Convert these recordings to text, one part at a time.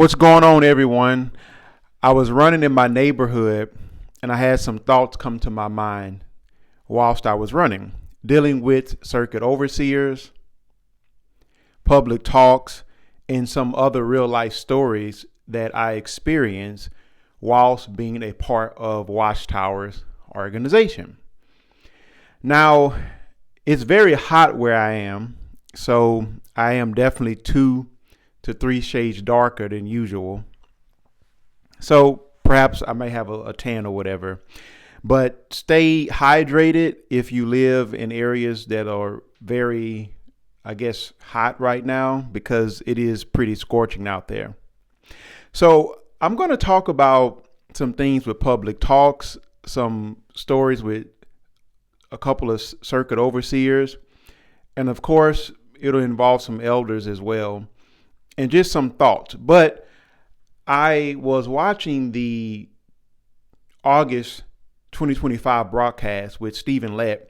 What's going on, everyone? I was running in my neighborhood and I had some thoughts come to my mind whilst I was running, dealing with circuit overseers, public talks, and some other real life stories that I experienced whilst being a part of Watchtower's organization. Now, it's very hot where I am, so I am definitely 2 to 3 shades darker than usual. So perhaps I may have a tan or whatever. But stay hydrated if you live in areas that are very, hot right now, because it is pretty scorching out there. So I'm going to talk about some things with public talks, some stories with a couple of circuit overseers, and of course, it'll involve some elders as well, and just some thoughts. But I was watching the August 2025 broadcast with Stephen Lett,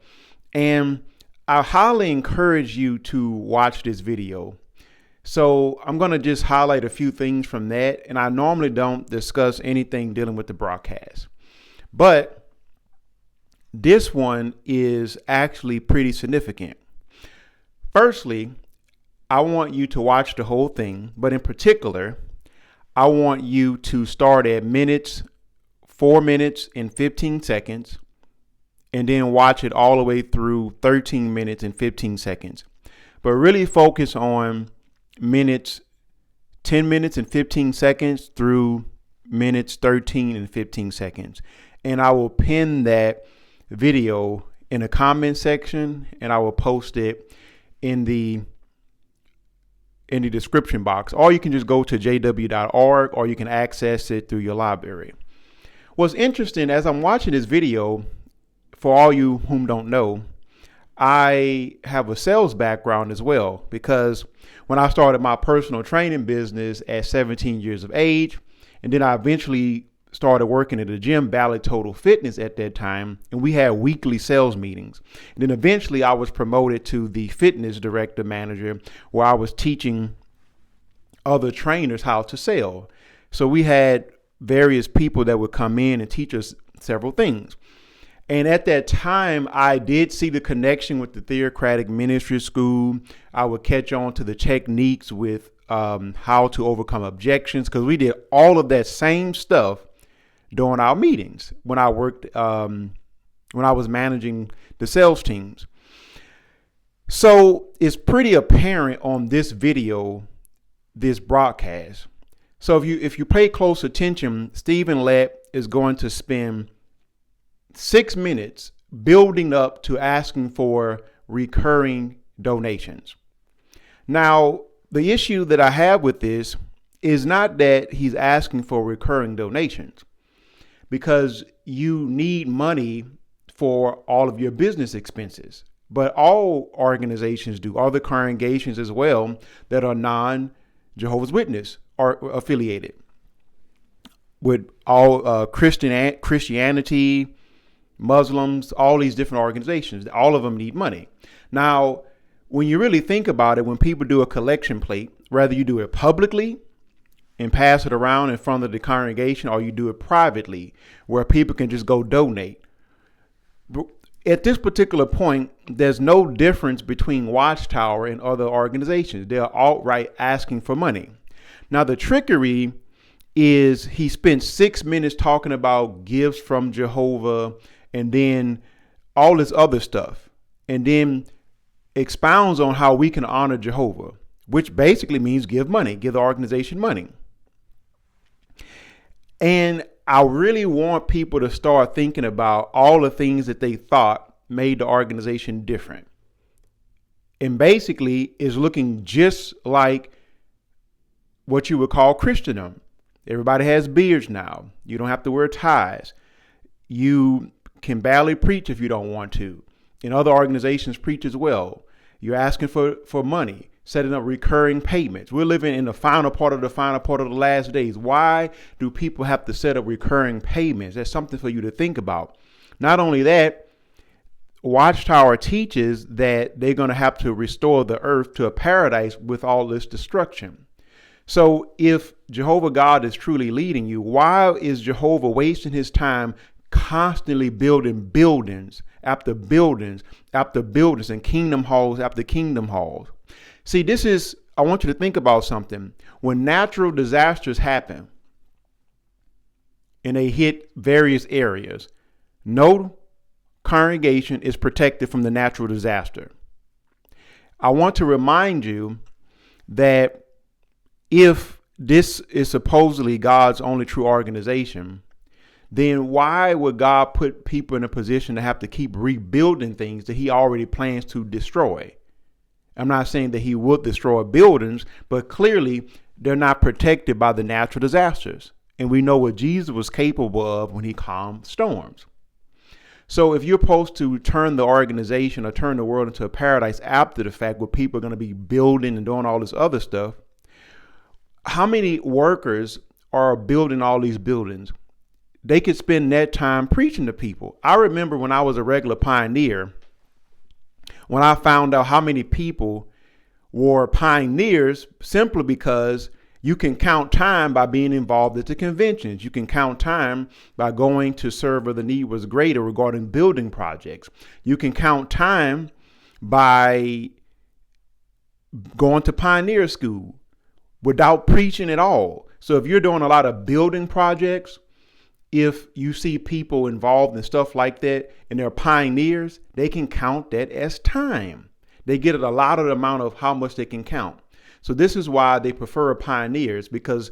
and I highly encourage you to watch this video. So I'm going to just highlight a few things from that, and I normally don't discuss anything dealing with the broadcast, but this one is actually pretty significant. Firstly, I want you to watch the whole thing, but in particular, I want you to start at 4 minutes and 15 seconds, and then watch it all the way through 13 minutes and 15 seconds. But really focus on 10 minutes and 15 seconds through minutes 13 and 15 seconds. And I will pin that video in the comment section, and I will post it in the description box, or you can just go to jw.org, or you can access it through your library. What's interesting, as I'm watching this video, for all you whom don't know, I have a sales background as well, because when I started my personal training business at 17 years of age, and then I eventually started working at a gym, Bally Total Fitness at that time, and we had weekly sales meetings. And then eventually I was promoted to the fitness director manager, where I was teaching other trainers how to sell. So we had various people that would come in and teach us several things. And at that time, I did see the connection with the theocratic ministry school. I would catch on to the techniques with how to overcome objections, because we did all of that same stuff during our meetings when I worked, when I was managing the sales teams. So it's pretty apparent on this video, this broadcast. So if you pay close attention, Stephen Lett is going to spend 6 minutes building up to asking for recurring donations. Now, the issue that I have with this is not that he's asking for recurring donations, because you need money for all of your business expenses. But all organizations do, other congregations as well that are non-Jehovah's Witness are affiliated with all Christianity, Muslims, all these different organizations. All of them need money. Now, when you really think about it, when people do a collection plate, whether you do it publicly and pass it around in front of the congregation, or you do it privately where people can just go donate. At this particular point, there's no difference between Watchtower and other organizations. They're outright asking for money. Now, the trickery is he spent 6 minutes talking about gifts from Jehovah and then all this other stuff, and then expounds on how we can honor Jehovah, which basically means give money, give the organization money. And I really want people to start thinking about all the things that they thought made the organization different. And basically is looking just like what you would call Christendom. Everybody has beards now. You don't have to wear ties. You can barely preach if you don't want to. And other organizations preach as well. You're asking for money, setting up recurring payments. We're living in the final part of the last days. Why do people have to set up recurring payments? That's something for you to think about. Not only that, Watchtower teaches that they're going to have to restore the earth to a paradise with all this destruction. So if Jehovah God is truly leading you, why is Jehovah wasting his time constantly building buildings after buildings after buildings and kingdom halls after kingdom halls? See, I want you to think about something. When natural disasters happen and they hit various areas, no congregation is protected from the natural disaster. I want to remind you that if this is supposedly God's only true organization, then why would God put people in a position to have to keep rebuilding things that he already plans to destroy? I'm not saying that he would destroy buildings, but clearly they're not protected by the natural disasters. And we know what Jesus was capable of when he calmed storms. So if you're supposed to turn the organization or turn the world into a paradise after the fact, where people are going to be building and doing all this other stuff, how many workers are building all these buildings? They could spend that time preaching to people. I remember when I was a regular pioneer, when I found out how many people were pioneers, simply because you can count time by being involved at the conventions. You can count time by going to serve where the need was greater regarding building projects. You can count time by going to pioneer school without preaching at all. So if you're doing a lot of building projects, if you see people involved in stuff like that and they're pioneers, they can count that as time. They get a lot of the amount of how much they can count. So this is why they prefer pioneers, because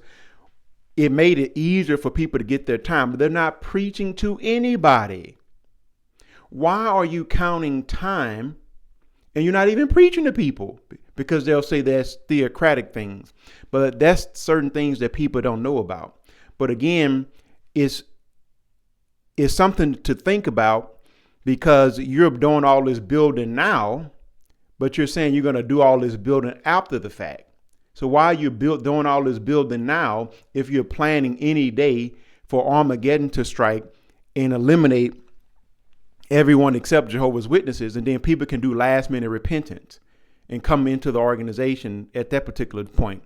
it made it easier for people to get their time, but they're not preaching to anybody. Why are you counting time and you're not even preaching to people? Because they'll say that's theocratic things, but that's certain things that people don't know about. But again, it's something to think about, because you're doing all this building now, but you're saying you're going to do all this building after the fact. So why are you doing all this building now if you're planning any day for Armageddon to strike and eliminate everyone except Jehovah's Witnesses, and then people can do last minute repentance and come into the organization at that particular point?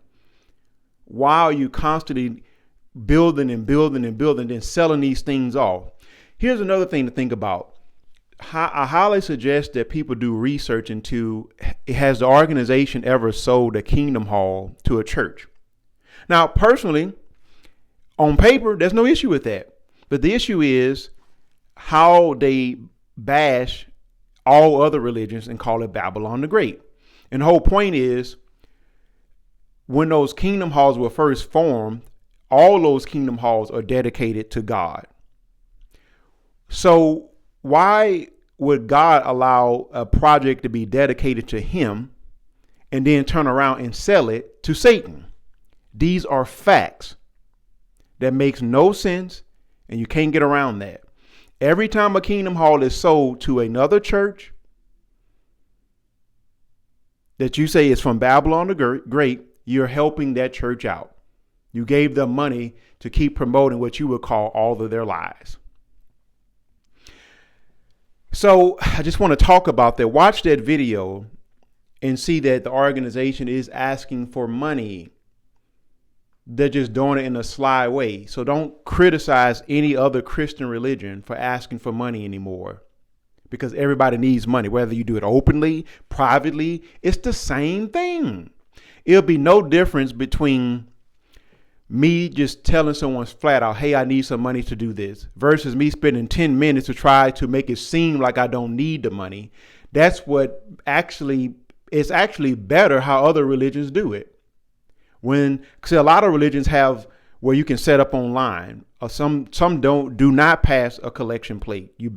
Why are you constantly building and building and building, then selling these things off? Here's another thing to think about. I highly suggest that people do research into, has the organization ever sold a kingdom hall to a church? Now, personally, on paper, there's no issue with that. But the issue is how they bash all other religions and call it Babylon the Great. And the whole point is, when those kingdom halls were first formed, all those kingdom halls are dedicated to God. So why would God allow a project to be dedicated to him and then turn around and sell it to Satan? These are facts. That makes no sense, and you can't get around that. Every time a kingdom hall is sold to another church that you say is from Babylon the Great, you're helping that church out. You gave them money to keep promoting what you would call all of their lies. So I just want to talk about that. Watch that video and see that the organization is asking for money. They're just doing it in a sly way. So don't criticize any other Christian religion for asking for money anymore, because everybody needs money, whether you do it openly, privately. It's the same thing. It'll be no difference between me just telling someone flat out, hey, I need some money to do this, versus me spending 10 minutes to try to make it seem like I don't need the money. That's what it's actually better how other religions do it. Because a lot of religions have where you can set up online, or some do not pass a collection plate. You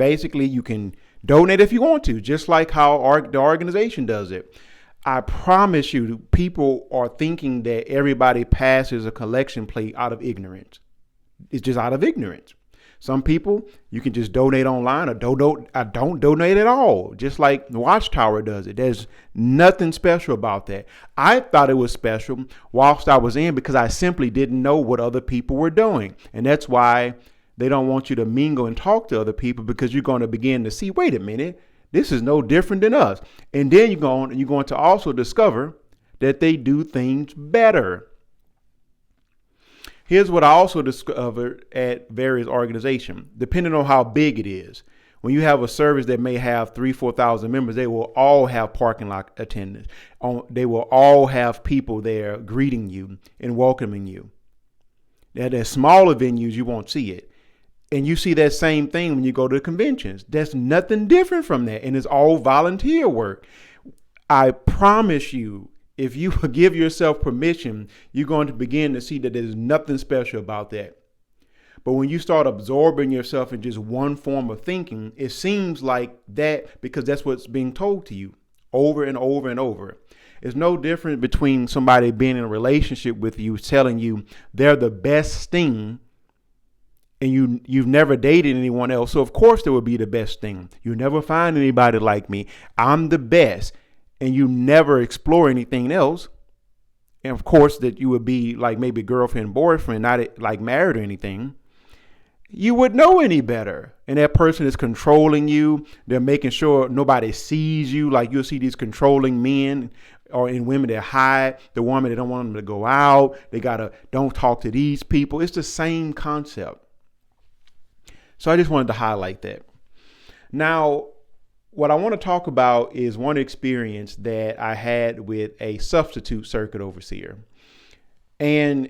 can donate if you want to, just like how the organization does it. I promise you, people are thinking that everybody passes a collection plate out of ignorance. It's just out of ignorance. Some people, you can just donate online, or don't donate at all, just like the Watchtower does it. There's nothing special about that. I thought it was special whilst I was in, because I simply didn't know what other people were doing. And that's why they don't want you to mingle and talk to other people, because you're going to begin to see, wait a minute, this is no different than us. And then you're going to also discover that they do things better. Here's what I also discovered at various organizations, depending on how big it is. When you have a service that may have 3,000-4,000 members, they will all have parking lot attendants. They will all have people there greeting you and welcoming you. At smaller venues, you won't see it. And you see that same thing when you go to conventions. There's nothing different from that. And it's all volunteer work. I promise you, if you give yourself permission, you're going to begin to see that there's nothing special about that. But when you start absorbing yourself in just one form of thinking, it seems like that because that's what's being told to you over and over and over. It's no different between somebody being in a relationship with you telling you they're the best thing and you've never dated anyone else. So of course they would be the best thing. You'll never find anybody like me. I'm the best. And you never explore anything else. And of course that you would be like maybe girlfriend, boyfriend, not like married or anything. You would know any better. And that person is controlling you. They're making sure nobody sees you. Like you'll see these controlling men or in women that hide the woman. They don't want them to go out. They don't talk to these people. It's the same concept. So I just wanted to highlight that. Now, what I want to talk about is one experience that I had with a substitute circuit overseer. And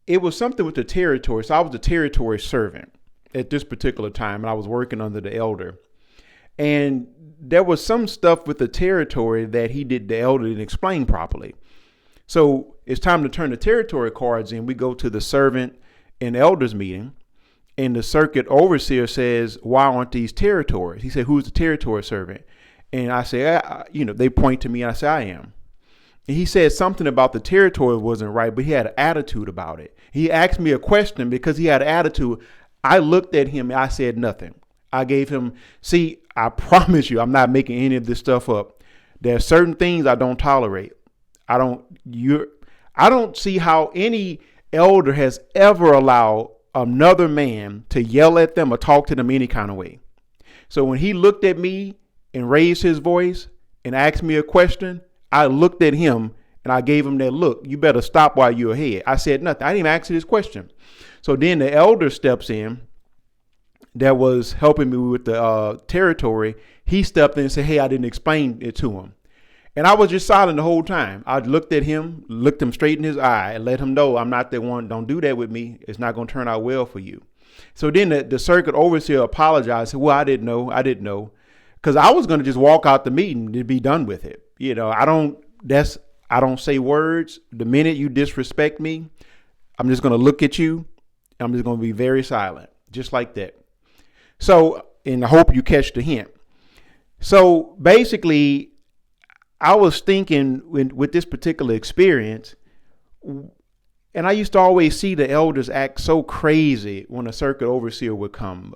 it was something with the territory. So I was a territory servant at this particular time, and I was working under the elder. And there was some stuff with the territory that the elder didn't explain properly. So it's time to turn the territory cards in. We go to the servant and elders meeting. And the circuit overseer says, why aren't these territories? He said, who's the territory servant? And I say, they point to me and I say, I am. And he said something about the territory wasn't right, but he had an attitude about it. He asked me a question because he had an attitude. I looked at him and I said nothing. I gave him, I promise you, I'm not making any of this stuff up. There are certain things I don't tolerate. I don't see how any elder has ever allowed another man to yell at them or talk to them any kind of way. So when he looked at me and raised his voice and asked me a question, I looked at him and I gave him that look. You better stop while you're ahead. I said nothing. I didn't even ask this question. So then the elder steps in that was helping me with the territory. He stepped in and said, hey, I didn't explain it to him. And I was just silent the whole time. I looked at him, looked him straight in his eye and let him know I'm not the one. Don't do that with me. It's not going to turn out well for you. So then the circuit overseer apologized. Said, well, I didn't know. Because I was going to just walk out the meeting to be done with it. I don't say words. The minute you disrespect me, I'm just going to look at you. I'm just going to be very silent, just like that. So, and I hope you catch the hint. So basically, I was thinking with this particular experience, and I used to always see the elders act so crazy when a circuit overseer would come,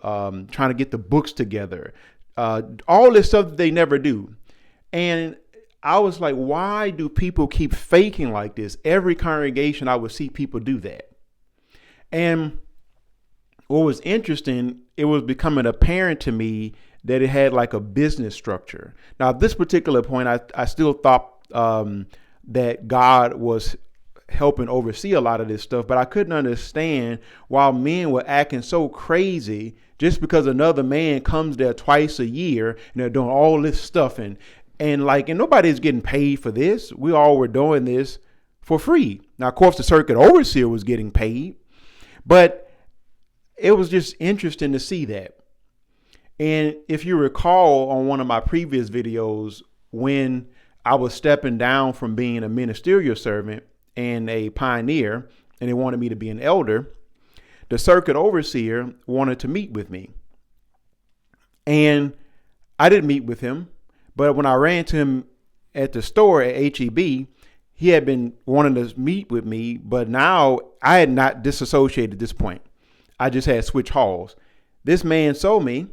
trying to get the books together, all this stuff that they never do. And I was like, why do people keep faking like this? Every congregation, I would see people do that. And what was interesting, it was becoming apparent to me that it had like a business structure. Now, at this particular point, I still thought that God was helping oversee a lot of this stuff, but I couldn't understand why men were acting so crazy just because another man comes there twice a year and they're doing all this stuff and nobody's getting paid for this. We all were doing this for free. Now, of course, the circuit overseer was getting paid, but it was just interesting to see that. And if you recall on one of my previous videos, when I was stepping down from being a ministerial servant and a pioneer, and they wanted me to be an elder, the circuit overseer wanted to meet with me. And I didn't meet with him, but when I ran to him at the store at HEB, he had been wanting to meet with me, but now I had not disassociated at this point. I just had switched halls. This man saw me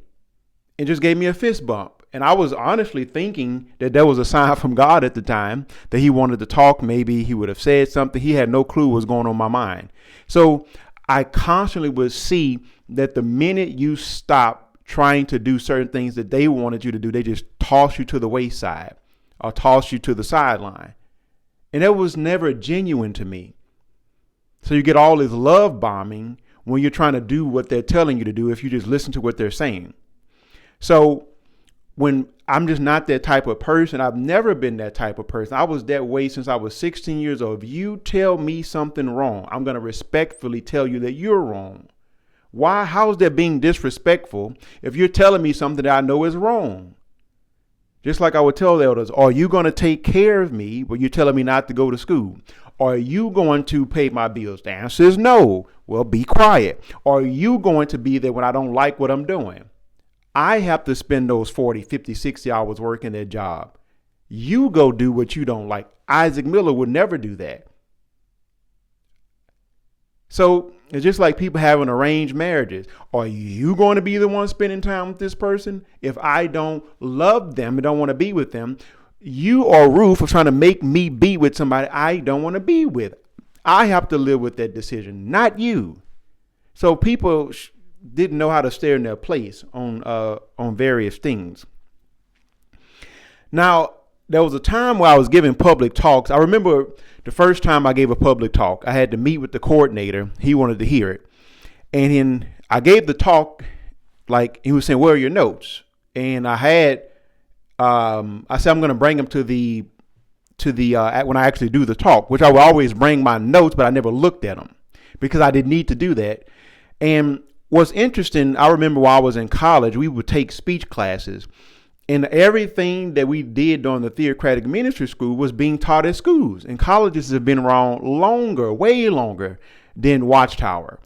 and just gave me a fist bump. And I was honestly thinking that was a sign from God at the time that he wanted to talk. Maybe he would have said something. He had no clue what was going on in my mind. So I constantly would see that the minute you stop trying to do certain things that they wanted you to do, they just toss you to the wayside or toss you to the sideline. And that was never genuine to me. So you get all this love bombing when you're trying to do what they're telling you to do if you just listen to what they're saying. So when I'm just not that type of person, I've never been that type of person. I was that way since I was 16 years old. If you tell me something wrong, I'm going to respectfully tell you that you're wrong. Why? How is that being disrespectful if you're telling me something that I know is wrong? Just like I would tell the elders, are you going to take care of me, but you're telling me not to go to school? Are you going to pay my bills? The answer is no. Well, be quiet. Are you going to be there when I don't like what I'm doing? I have to spend those 40, 50, 60 hours working that job. You go do what you don't like. Isaac Miller would never do that. So it's just like people having arranged marriages. Are you going to be the one spending time with this person? If I don't love them and don't want to be with them, you or Ruth are trying to make me be with somebody I don't want to be with. I have to live with that decision, not you. So people didn't know how to stay in their place on various things. Now, there was a time where I was giving public talks. I remember the first time I gave a public talk, I had to meet with the coordinator. He wanted to hear it. And then I gave the talk, like he was saying, where are your notes? And I said, I'm going to bring them to the when I actually do the talk, which I would always bring my notes, but I never looked at them because I didn't need to do that. And what's interesting, I remember while I was in college, we would take speech classes. And everything that we did during the theocratic ministry school was being taught at schools. And colleges have been around longer, way longer than Watchtower.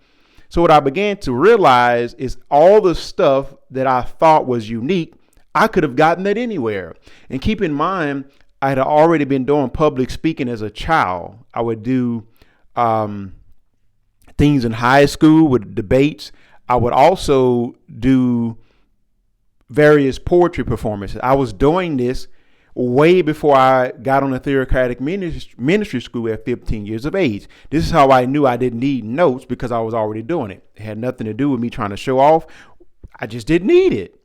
So what I began to realize is all the stuff that I thought was unique, I could have gotten that anywhere. And keep in mind, I had already been doing public speaking as a child. I would do things in high school with debates. I would also do various poetry performances. I was doing this way before I got on the theocratic ministry school at 15 years of age. This is how I knew I didn't need notes, because I was already doing it. It had nothing to do with me trying to show off. I just didn't need it.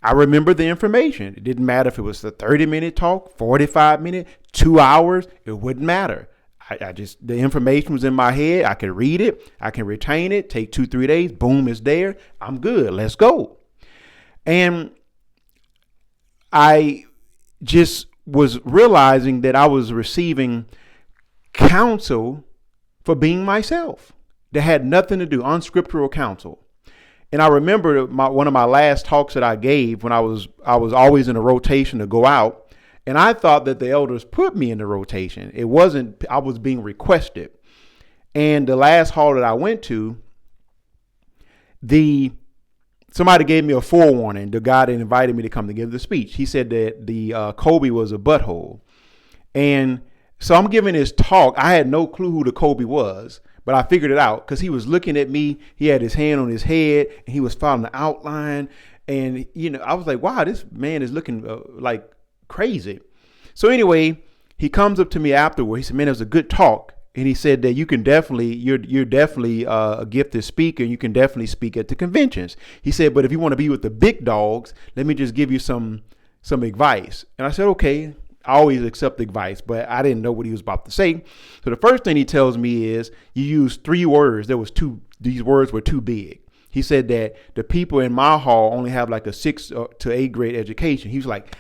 I remember the information. It didn't matter if it was a 30-minute talk, 45-minute, 2 hours. It wouldn't matter. The information was in my head. I could read it. I can retain it. Take 2-3 days. Boom, it's there. I'm good. Let's go. And I just was realizing that I was receiving counsel for being myself that had nothing to do, unscriptural counsel. And I remember one of my last talks that I gave when I was always in a rotation to go out. And I thought that the elders put me in the rotation. It wasn't, I was being requested. And the last hall that I went to, somebody gave me a forewarning. The guy that invited me to come to give the speech, he said that the Kobe was a butthole. And so I'm giving this talk. I had no clue who the Kobe was, but I figured it out because he was looking at me. He had his hand on his head and he was following the outline. And, I was like, wow, this man is looking like crazy. So anyway, he comes up to me afterward. He said, man, it was a good talk. And he said that you're definitely a gifted speaker. And you can definitely speak at the conventions. He said, but if you want to be with the big dogs, let me just give you some advice. And I said, okay, I always accept advice, but I didn't know what he was about to say. So the first thing he tells me is you use 3 words. These words were too big. He said that the people in my hall only have like a 6 to 8 grade education. He was like,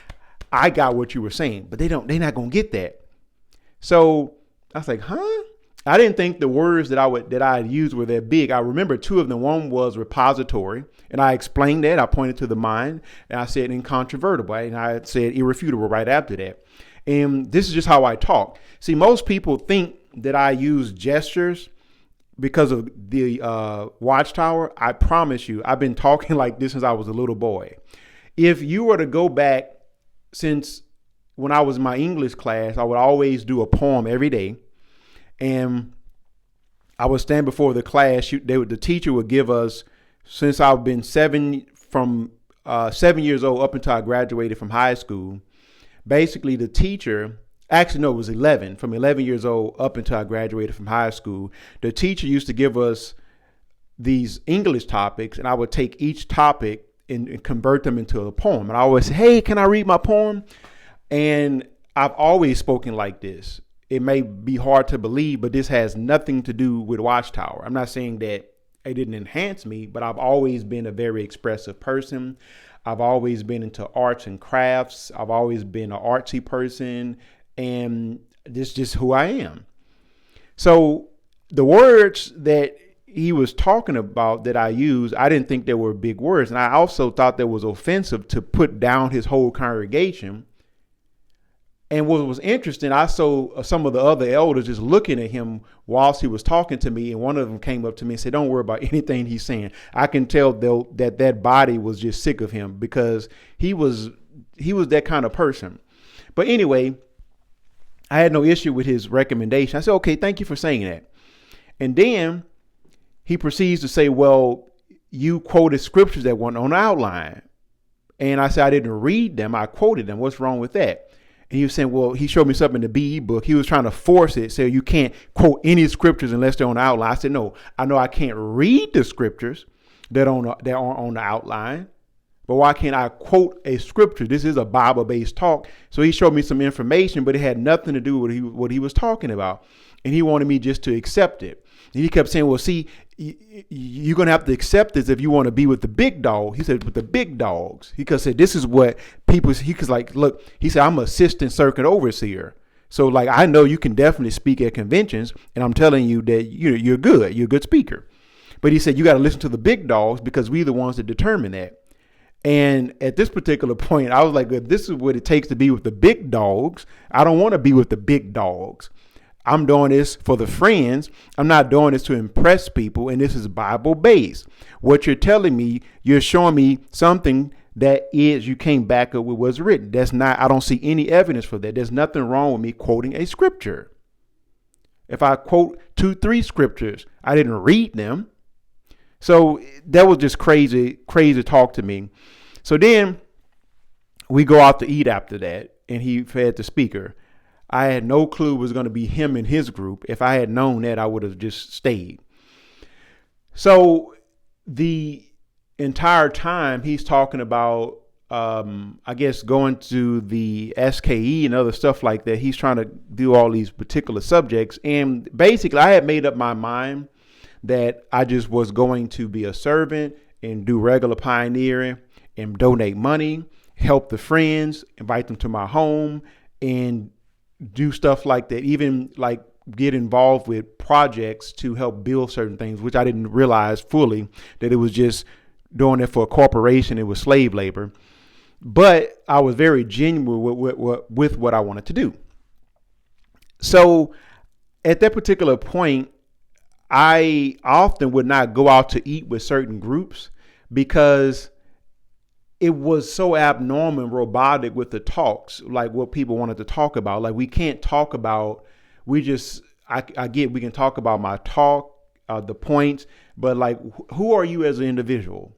I got what you were saying, but they're not going to get that. So I was like, huh? I didn't think the words that I used were that big. I remember 2 of them. One was repository, and I explained that. I pointed to the mind, and I said incontrovertible, and I said irrefutable right after that. And this is just how I talk. See, most people think that I use gestures because of the Watchtower. I promise you, I've been talking like this since I was a little boy. If you were to go back since when I was in my English class, I would always do a poem every day. And I would stand before the class. The teacher would give us, since I've been 7 years old up until I graduated from high school. Basically, the teacher, actually, no, it was 11. From 11 years old up until I graduated from high school, the teacher used to give us these English topics, and I would take each topic and convert them into a poem. And I always say, hey, can I read my poem? And I've always spoken like this. it may be hard to believe, but this has nothing to do with Watchtower. I'm not saying that it didn't enhance me, but I've always been a very expressive person. I've always been into arts and crafts. I've always been an artsy person, and this is just who I am. So the words that he was talking about that I used, I didn't think they were big words. And I also thought that was offensive to put down his whole congregation. And what was interesting, I saw some of the other elders just looking at him whilst he was talking to me. And one of them came up to me and said, don't worry about anything he's saying. I can tell though that body was just sick of him, because he was that kind of person. But anyway, I had no issue with his recommendation. I said, okay, thank you for saying that. And then he proceeds to say, well, you quoted scriptures that weren't on the outline. And I said, I didn't read them. I quoted them. What's wrong with that? And he was saying, well, he showed me something in the BE book. He was trying to force it. Say you can't quote any scriptures unless they're on the outline. I said, no, I know I can't read the scriptures that aren't on the outline. But why can't I quote a scripture? This is a Bible-based talk. So he showed me some information, but it had nothing to do with what he was talking about. And he wanted me just to accept it. And he kept saying, well, see, you're going to have to accept this if you want to be with the big dog. He said, with the big dogs. He said, this is what people, he was like, look, he said, I'm an assistant circuit overseer. So like, I know you can definitely speak at conventions, and I'm telling you that you're good. You're a good speaker. But he said, you got to listen to the big dogs, because we're the ones that determine that. And at this particular point, I was like, if this is what it takes to be with the big dogs, I don't want to be with the big dogs. I'm doing this for the friends. I'm not doing this to impress people. And this is Bible based. What you're telling me, you're showing me something that is, you came back up with what's written. That's not, I don't see any evidence for that. There's nothing wrong with me quoting a scripture. If I quote 2-3 scriptures, I didn't read them. So that was just crazy talk to me. So then we go out to eat after that, and he fed the speaker. I had no clue it was going to be him and his group. If I had known that, I would have just stayed. So the entire time he's talking about, I guess, going to the SKE and other stuff like that. He's trying to do all these particular subjects. And basically, I had made up my mind that I just was going to be a servant and do regular pioneering and donate money, help the friends, invite them to my home, and do stuff like that, even like get involved with projects to help build certain things, which I didn't realize fully that it was just doing it for a corporation. It was slave labor. But I was very genuine with what I wanted to do. So at that particular point, I often would not go out to eat with certain groups, because it was so abnormal and robotic with the talks, like what people wanted to talk about. Like, we can't talk about, I get, we can talk about my talk, the points, but like, who are you as an individual?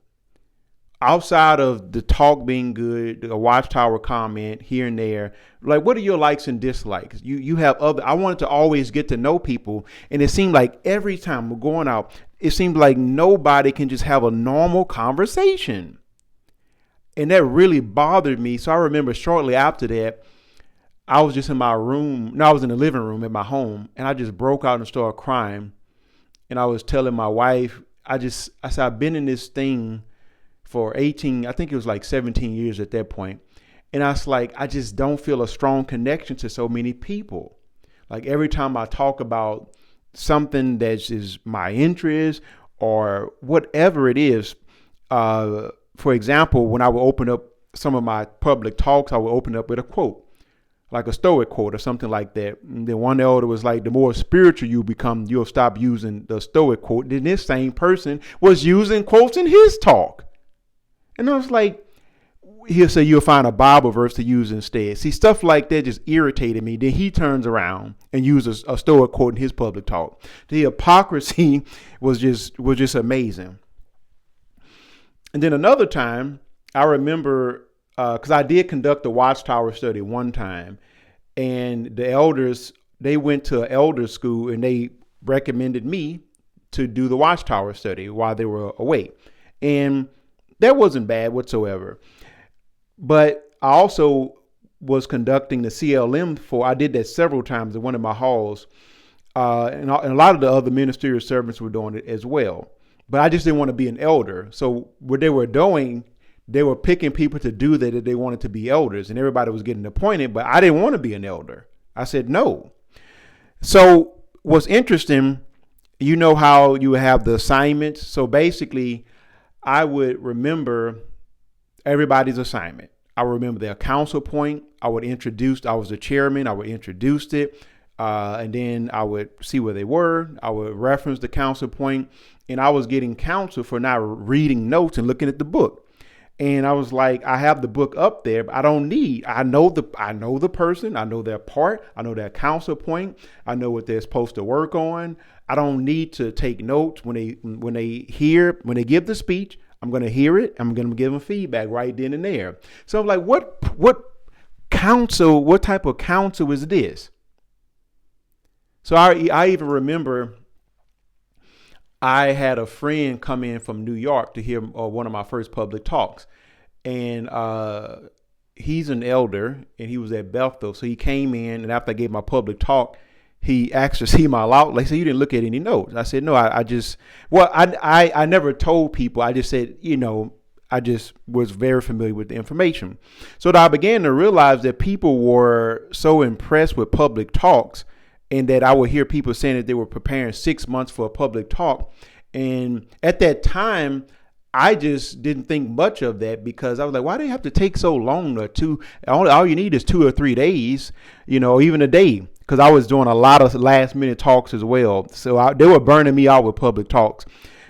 Outside of the talk being good, a Watchtower comment here and there, like, what are your likes and dislikes? You have other, I wanted to always get to know people. And it seemed like every time we're going out, it seemed like nobody can just have a normal conversation. And that really bothered me. So I remember shortly after that, I was just in my room. No, I was in the living room at my home, and I just broke out and started crying. And I was telling my wife, I said, I've been in this thing for 18, I think it was like 17 years at that point. And I was like, I just don't feel a strong connection to so many people. Like, every time I talk about something that is my interest or whatever it is, for example, when I would open up some of my public talks, I would open up with a quote, like a Stoic quote or something like that. And then one elder was like, the more spiritual you become, you'll stop using the Stoic quote. Then this same person was using quotes in his talk. And I was like, he'll say you'll find a Bible verse to use instead. See, stuff like that just irritated me. Then he turns around and uses a Stoic quote in his public talk. The hypocrisy was just amazing. And then another time, I remember, because I did conduct a Watchtower study one time, and the elders, they went to an elder school and they recommended me to do the Watchtower study while they were away. And that wasn't bad whatsoever. But I also was conducting the CLM for, I did that several times in one of my halls. And a lot of the other ministerial servants were doing it as well. But I just didn't want to be an elder. So what they were doing, they were picking people to do that they wanted to be elders, and everybody was getting appointed, but I didn't want to be an elder. I said no. So what's interesting, you know how you have the assignments. So basically, I would remember everybody's assignment. I would remember their counsel point. I was the chairman. I would introduce it. And then I would see where they were. I would reference the counsel point, and I was getting counsel for not reading notes and looking at the book. And I was like, I have the book up there, but I know the person, I know their part, I know their counsel point, I know what they're supposed to work on. I don't need to take notes when they give the speech. I'm going to hear it. I'm going to give them feedback right then and there. So I'm like, what type of counsel is this? So I even remember I had a friend come in from New York to hear one of my first public talks. And he's an elder, and he was at Bethel. So he came in, and after I gave my public talk, he asked to see my outline. He said, "You didn't look at any notes." I said, "No, I never told people. I just said, I just was very familiar with the information." So I began to realize that people were so impressed with public talks, and that I would hear people saying that they were preparing 6 months for a public talk. And at that time, I just didn't think much of that, because I was like, why do you have to take so long? All you need is 2 or 3 days, even a day. Because I was doing a lot of last minute talks as well. So they were burning me out with public talks,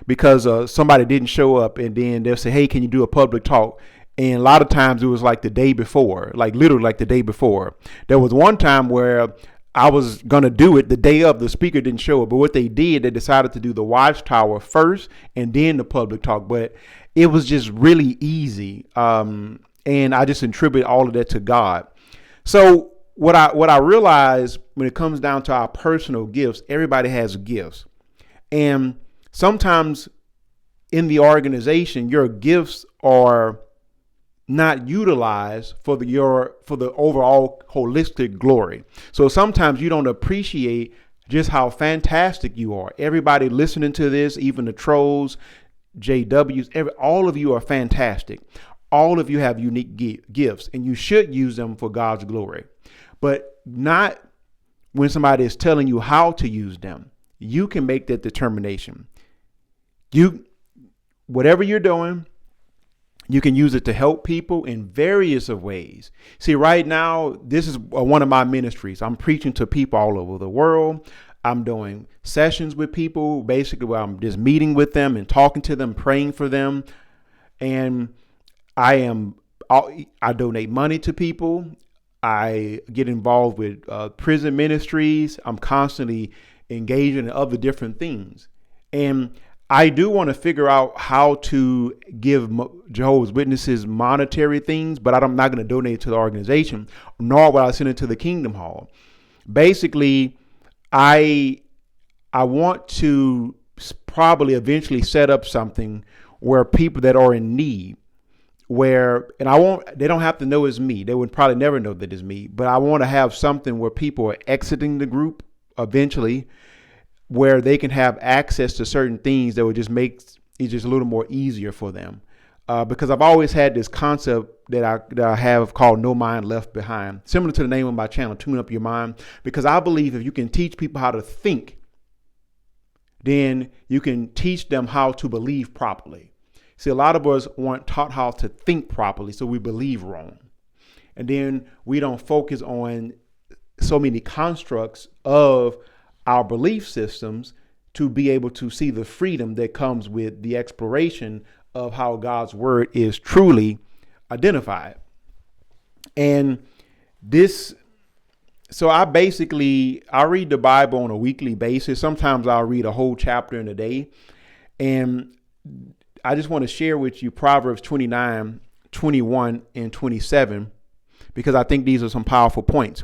because somebody didn't show up, and then they'll say, "Hey, can you do a public talk?" And a lot of times it was like the day before, like literally like the day before. There was one time where I was going to do it the day of, the speaker didn't show up. But what they did, they decided to do the Watchtower first and then the public talk. But it was just really easy. And I just attribute all of that to God. So what I realized when it comes down to our personal gifts, everybody has gifts. And sometimes in the organization, your gifts are not utilized for the overall holistic glory. So sometimes you don't appreciate just how fantastic you are. Everybody listening to this, even the trolls, JWs, all of you are fantastic. All of you have unique gifts, and you should use them for God's glory, but not when somebody is telling you how to use them. You can make that determination. Whatever you're doing, you can use it to help people in various of ways. See, right now, this is one of my ministries. I'm preaching to people all over the world. I'm doing sessions with people, basically where I'm just meeting with them and talking to them, praying for them. And I donate money to people. I get involved with prison ministries. I'm constantly engaging in other different things. And I do want to figure out how to give Jehovah's Witnesses monetary things, but I'm not going to donate it to the organization, nor will I send it to the Kingdom Hall. Basically, I want to probably eventually set up something where people that are in need, they don't have to know it's me. They would probably never know that it's me, but I want to have something where people are exiting the group eventually, where they can have access to certain things that would just make it just a little more easier for them. Because I've always had this concept that I have called No Mind Left Behind, similar to the name of my channel, Tune Up Your Mind, because I believe if you can teach people how to think, then you can teach them how to believe properly. See, a lot of us weren't taught how to think properly, so we believe wrong. And then we don't focus on so many constructs of our belief systems to be able to see the freedom that comes with the exploration of how God's word is truly identified. And so I read the Bible on a weekly basis. Sometimes I'll read a whole chapter in a day. And I just want to share with you Proverbs 29, 21, and 27, because I think these are some powerful points.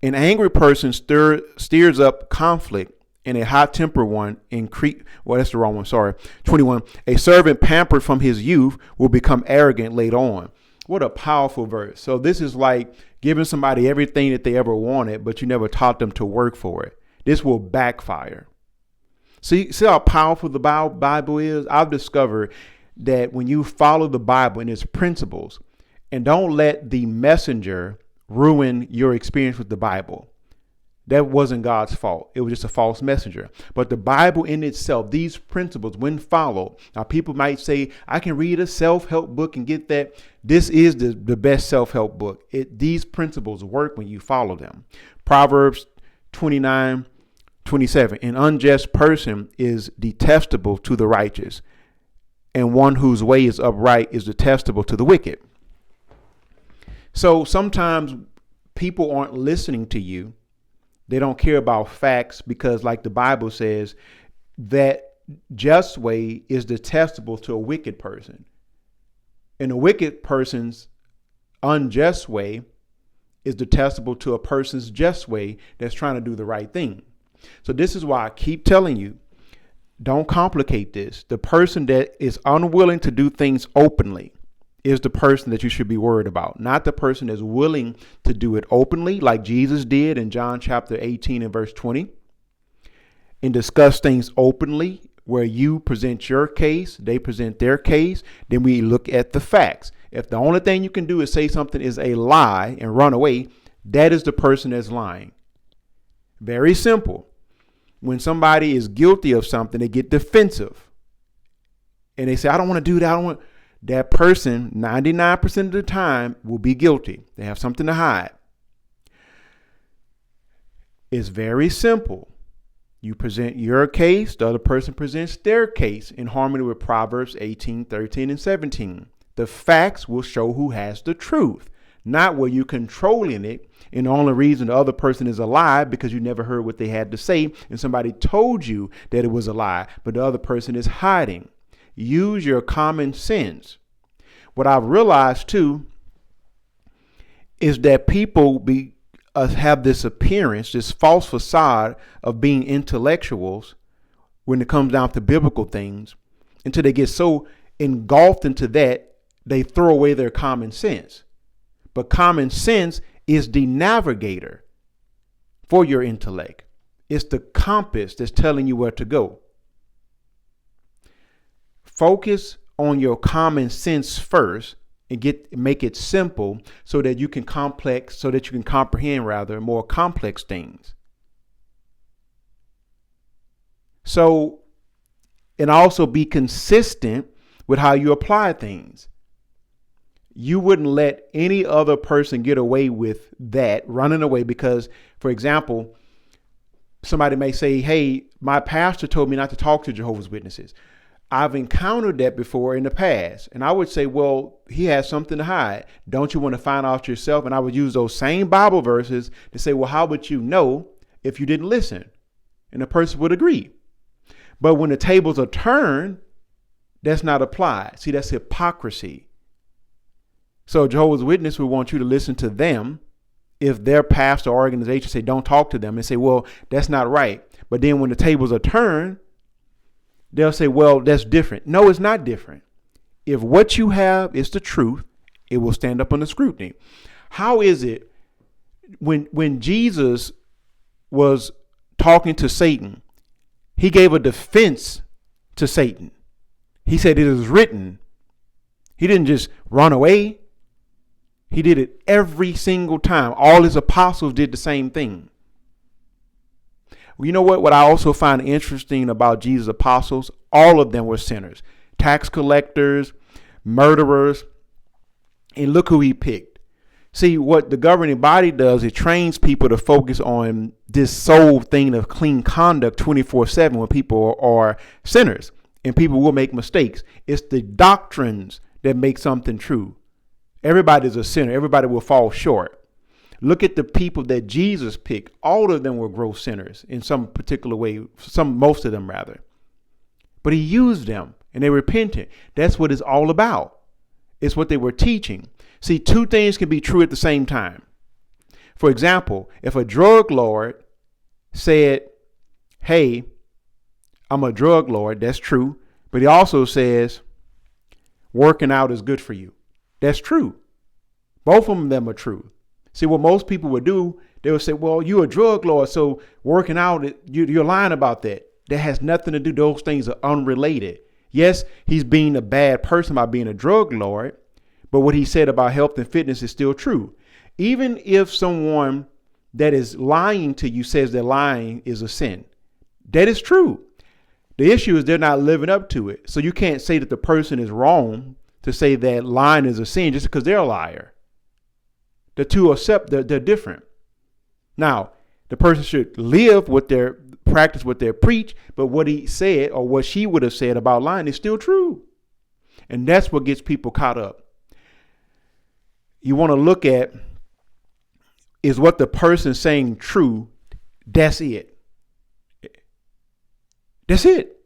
An angry person steers up conflict, and a hot-tempered one that's the wrong one. Sorry. 21. A servant pampered from his youth will become arrogant later on. What a powerful verse. So this is like giving somebody everything that they ever wanted, but you never taught them to work for it. This will backfire. See how powerful the Bible is? I've discovered that when you follow the Bible and its principles and don't let the messenger ruin your experience with the Bible, that wasn't God's fault. It was just a false messenger. But the Bible in itself, these principles, when followed, now people might say, I can read a self-help book and get that. This is the best self-help book. These principles work when you follow them. Proverbs 29:27. An unjust person is detestable to the righteous, and one whose way is upright is detestable to the wicked. So sometimes people aren't listening to you. They don't care about facts because, like the Bible says, that just way is detestable to a wicked person. And a wicked person's unjust way is detestable to a person's just way that's trying to do the right thing. So this is why I keep telling you, don't complicate this. The person that is unwilling to do things openly is the person that you should be worried about, not the person that's willing to do it openly, like Jesus did in John chapter 18 and verse 20, and discuss things openly where you present your case, they present their case. Then we look at the facts. If the only thing you can do is say something is a lie and run away, that is the person that's lying. Very simple. When somebody is guilty of something, they get defensive and they say, I don't want to do that. That person, 99% of the time, will be guilty. They have something to hide. It's very simple. You present your case, the other person presents their case in harmony with Proverbs 18:13 and 17. The facts will show who has the truth, not where you're controlling it. And the only reason the other person is a lie because you never heard what they had to say and somebody told you that it was a lie, but the other person is hiding. Use your common sense. What I've realized too is that people have this appearance, this false facade of being intellectuals when it comes down to biblical things, until they get so engulfed into that, they throw away their common sense. But common sense is the navigator for your intellect. It's the compass that's telling you where to go. Focus on your common sense first and make it simple so that you can comprehend more complex things. So, and also be consistent with how you apply things. You wouldn't let any other person get away with that, running away, because, for example, somebody may say, hey, my pastor told me not to talk to Jehovah's Witnesses. I've encountered that before in the past. And I would say, well, he has something to hide. Don't you want to find out yourself? And I would use those same Bible verses to say, well, how would you know if you didn't listen? And the person would agree. But when the tables are turned, that's not applied. See, that's hypocrisy. So Jehovah's Witness would want you to listen to them if their pastor or organization say, don't talk to them, and say, well, that's not right. But then when the tables are turned, they'll say, well, that's different. No, it's not different. If what you have is the truth, it will stand up under scrutiny. How is it when Jesus was talking to Satan, he gave a defense to Satan. He said, it is written. He didn't just run away. He did it every single time. All his apostles did the same thing. You know what? What I also find interesting about Jesus' apostles, all of them were sinners, tax collectors, murderers, and look who he picked. See, what the governing body does, it trains people to focus on this sole thing of clean conduct 24/7 when people are sinners and people will make mistakes. It's the doctrines that make something true. Everybody's a sinner. Everybody will fall short. Look at the people that Jesus picked. All of them were gross sinners in some particular way, most of them rather. But he used them and they repented. That's what it's all about. It's what they were teaching. See, two things can be true at the same time. For example, if a drug lord said, hey, I'm a drug lord, that's true. But he also says, working out is good for you. That's true. Both of them are true. See, what most people would do, they would say, well, you're a drug lord, so working out, you're lying about that. That has nothing to do. Those things are unrelated. Yes, he's being a bad person by being a drug lord, but what he said about health and fitness is still true. Even if someone that is lying to you says that lying is a sin, that is true. The issue is they're not living up to it. So you can't say that the person is wrong to say that lying is a sin just because they're a liar. The two they're different. Now, the person should live what their practice, what they preach, but what he said or what she would have said about lying is still true. And that's what gets people caught up. You want to look at, is what the person saying true? That's it. That's it.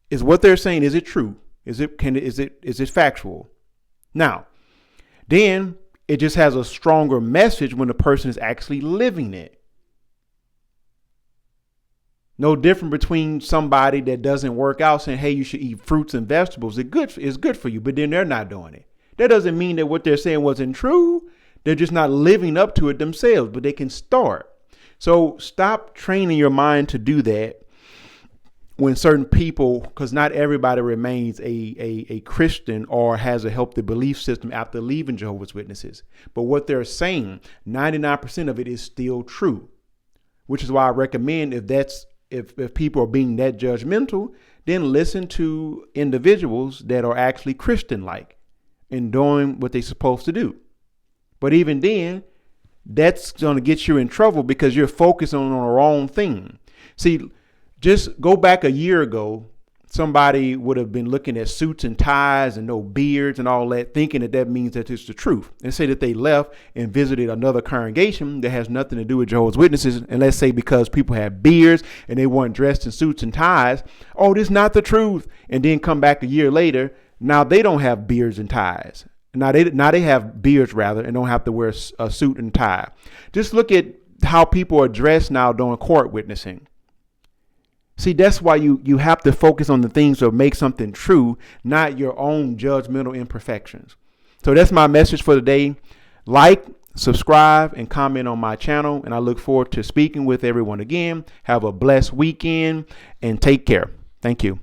Is what they're saying, is it true? Is it factual? Now, then it just has a stronger message when the person is actually living it. No different between somebody that doesn't work out saying, hey, you should eat fruits and vegetables. It's good for you, but then they're not doing it. That doesn't mean that what they're saying wasn't true. They're just not living up to it themselves, but they can start. So stop training your mind to do that when certain people, because not everybody remains a Christian or has a healthy belief system after leaving Jehovah's Witnesses. But what they're saying, 99% of it is still true, which is why I recommend if people are being that judgmental, then listen to individuals that are actually Christian-like and doing what they're supposed to do. But even then, that's going to get you in trouble because you're focusing on the wrong thing. See, just go back a year ago, somebody would have been looking at suits and ties and no beards and all that, thinking that means that it's the truth. And say that they left and visited another congregation that has nothing to do with Jehovah's Witnesses. And let's say because people had beards and they weren't dressed in suits and ties, oh, this is not the truth. And then come back a year later, now they don't have beards and ties. Now they have beards rather and don't have to wear a suit and tie. Just look at how people are dressed now during court witnessing. See, that's why you have to focus on the things that make something true, not your own judgmental imperfections. So that's my message for today. Like, subscribe, and comment on my channel. And I look forward to speaking with everyone again. Have a blessed weekend and take care. Thank you.